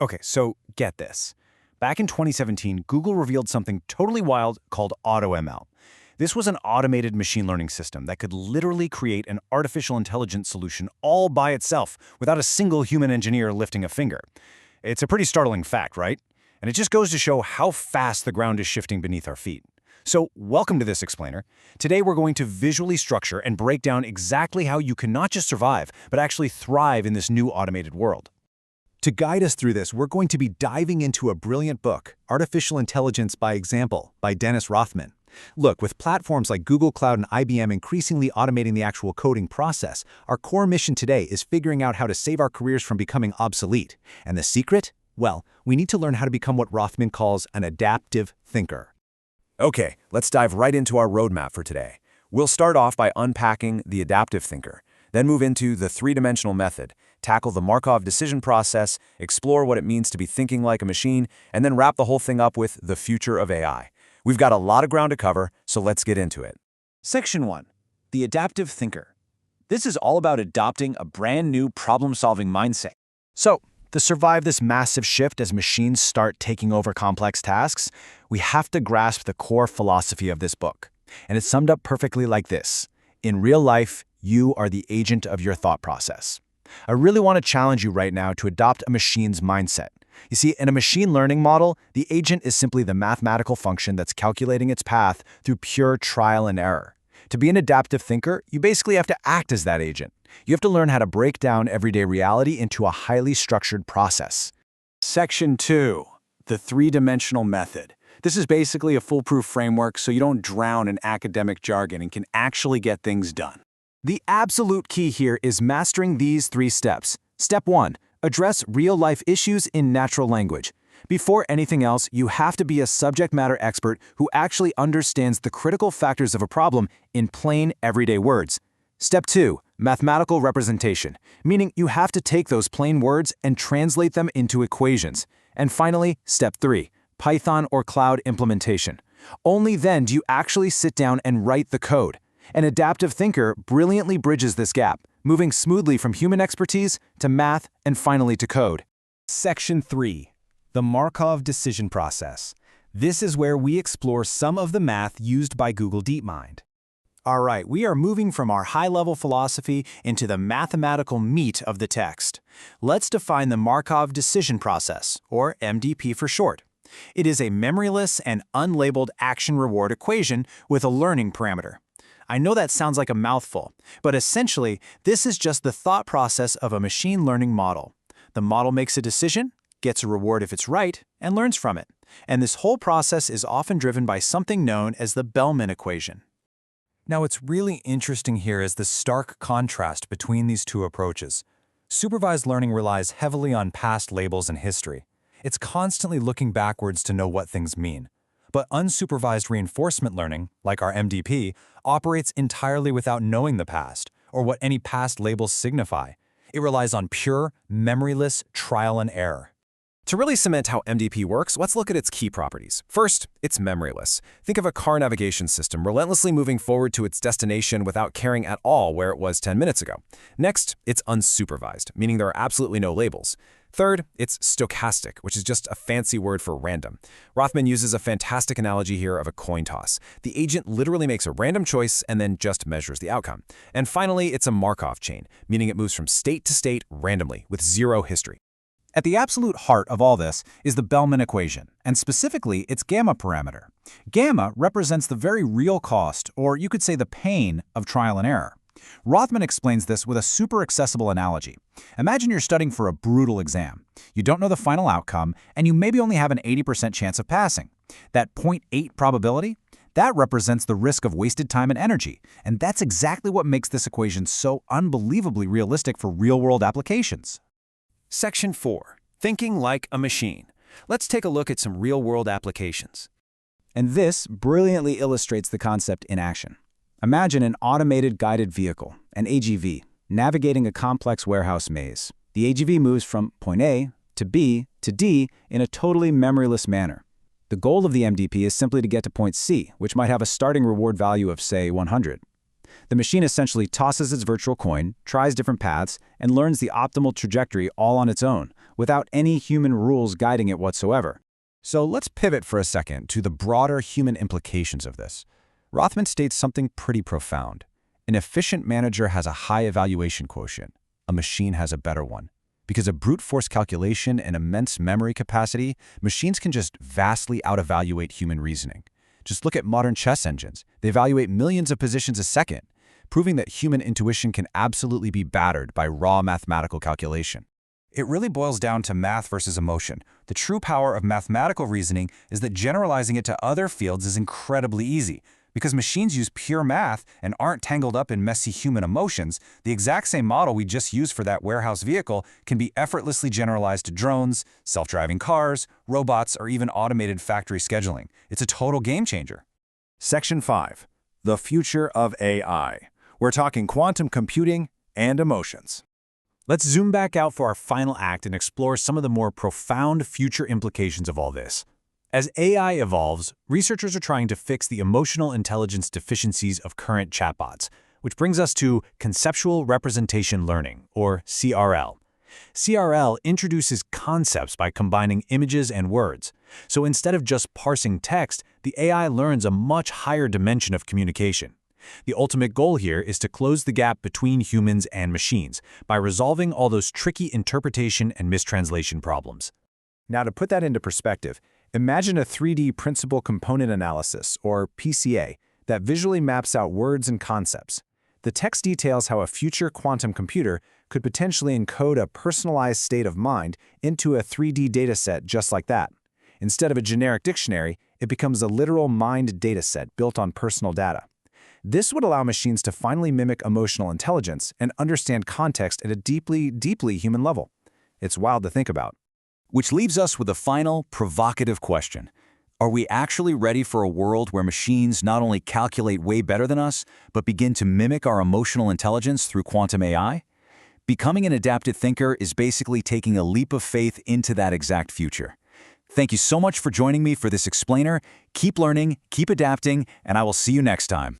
Okay, so get this. Back in 2017, Google revealed something totally wild called AutoML. This was an automated machine learning system that could literally create an artificial intelligence solution all by itself without a single human engineer lifting a finger. It's a pretty startling fact, right? And it just goes to show how fast the ground is shifting beneath our feet. So, welcome to this explainer. Today we're going to visually structure and break down exactly how you can not just survive, but actually thrive in this new automated world. To guide us through this, we're going to be diving into a brilliant book, Artificial Intelligence by Example, by Dennis Rothman. Look, with platforms like Google Cloud and IBM increasingly automating the actual coding process, our core mission today is figuring out how to save our careers from becoming obsolete. And the secret? Well, we need to learn how to become what Rothman calls an adaptive thinker. Okay, let's dive right into our roadmap for today. We'll start off by unpacking the adaptive thinker, then move into the three-dimensional method, tackle the Markov decision process, explore what it means to be thinking like a machine, and then wrap the whole thing up with the future of AI. We've got a lot of ground to cover, so let's get into it. Section 1. The Adaptive Thinker. This is all about adopting a brand new problem-solving mindset. So, to survive this massive shift as machines start taking over complex tasks, we have to grasp the core philosophy of this book. And it's summed up perfectly like this. In real life, you are the agent of your thought process. I really want to challenge you right now to adopt a machine's mindset. You see, in a machine learning model, the agent is simply the mathematical function that's calculating its path through pure trial and error. To be an adaptive thinker, you basically have to act as that agent. You have to learn how to break down everyday reality into a highly structured process. Section 2. The Three-Dimensional Method. This is basically a foolproof framework so you don't drown in academic jargon and can actually get things done. The absolute key here is mastering these 3 steps. Step 1. Address real-life issues in natural language. Before anything else, you have to be a subject matter expert who actually understands the critical factors of a problem in plain, everyday words. Step 2. Mathematical representation, meaning you have to take those plain words and translate them into equations. And finally, Step 3. Python or cloud implementation. Only then do you actually sit down and write the code. An adaptive thinker brilliantly bridges this gap, moving smoothly from human expertise to math and finally to code. Section 3. The Markov decision process. This is where we explore some of the math used by Google DeepMind. All right, we are moving from our high-level philosophy into the mathematical meat of the text. Let's define the Markov decision process, or MDP for short. It is a memoryless and unlabeled action-reward equation with a learning parameter. I know that sounds like a mouthful, but essentially, this is just the thought process of a machine learning model. The model makes a decision, gets a reward if it's right, and learns from it. And this whole process is often driven by something known as the Bellman equation. Now, what's really interesting here is the stark contrast between these two approaches. Supervised learning relies heavily on past labels and history. It's constantly looking backwards to know what things mean. But unsupervised reinforcement learning, like our MDP, operates entirely without knowing the past, or what any past labels signify. It relies on pure, memoryless trial and error. To really cement how MDP works, let's look at its key properties. First, it's memoryless. Think of a car navigation system relentlessly moving forward to its destination without caring at all where it was 10 minutes ago. Next, it's unsupervised, meaning there are absolutely no labels. Third, it's stochastic, which is just a fancy word for random. Rothman uses a fantastic analogy here of a coin toss. The agent literally makes a random choice and then just measures the outcome. And finally, it's a Markov chain, meaning it moves from state to state randomly with zero history. At the absolute heart of all this is the Bellman equation, and specifically its gamma parameter. Gamma represents the very real cost, or you could say the pain, of trial and error. Rothman explains this with a super accessible analogy. Imagine you're studying for a brutal exam. You don't know the final outcome, and you maybe only have an 80% chance of passing. That 0.8 probability? That represents the risk of wasted time and energy, and that's exactly what makes this equation so unbelievably realistic for real-world applications. Section 4. Thinking like a machine. Let's take a look at some real-world applications. And this brilliantly illustrates the concept in action. Imagine an automated guided vehicle, an AGV, navigating a complex warehouse maze. The AGV moves from point A to B to D in a totally memoryless manner. The goal of the MDP is simply to get to point C, which might have a starting reward value of, say, 100. The machine essentially tosses its virtual coin, tries different paths, and learns the optimal trajectory all on its own, without any human rules guiding it whatsoever. So let's pivot for a second to the broader human implications of this. Rothman states something pretty profound. An efficient manager has a high evaluation quotient. A machine has a better one. Because of brute force calculation and immense memory capacity, machines can just vastly out-evaluate human reasoning. Just look at modern chess engines. They evaluate millions of positions a second, proving that human intuition can absolutely be battered by raw mathematical calculation. It really boils down to math versus emotion. The true power of mathematical reasoning is that generalizing it to other fields is incredibly easy. Because machines use pure math and aren't tangled up in messy human emotions, the exact same model we just used for that warehouse vehicle can be effortlessly generalized to drones, self-driving cars, robots, or even automated factory scheduling. It's a total game changer. Section 5. The future of AI. We're talking quantum computing and emotions. Let's zoom back out for our final act and explore some of the more profound future implications of all this. As AI evolves, researchers are trying to fix the emotional intelligence deficiencies of current chatbots, which brings us to Conceptual Representation Learning, or CRL. CRL introduces concepts by combining images and words. So instead of just parsing text, the AI learns a much higher dimension of communication. The ultimate goal here is to close the gap between humans and machines by resolving all those tricky interpretation and mistranslation problems. Now, to put that into perspective, imagine a 3D principal component analysis, or PCA, that visually maps out words and concepts. The text details how a future quantum computer could potentially encode a personalized state of mind into a 3D dataset just like that. Instead of a generic dictionary, it becomes a literal mind dataset built on personal data. This would allow machines to finally mimic emotional intelligence and understand context at a deeply, deeply human level. It's wild to think about. Which leaves us with a final, provocative question. Are we actually ready for a world where machines not only calculate way better than us, but begin to mimic our emotional intelligence through quantum AI? Becoming an adaptive thinker is basically taking a leap of faith into that exact future. Thank you so much for joining me for this explainer. Keep learning, keep adapting, and I will see you next time.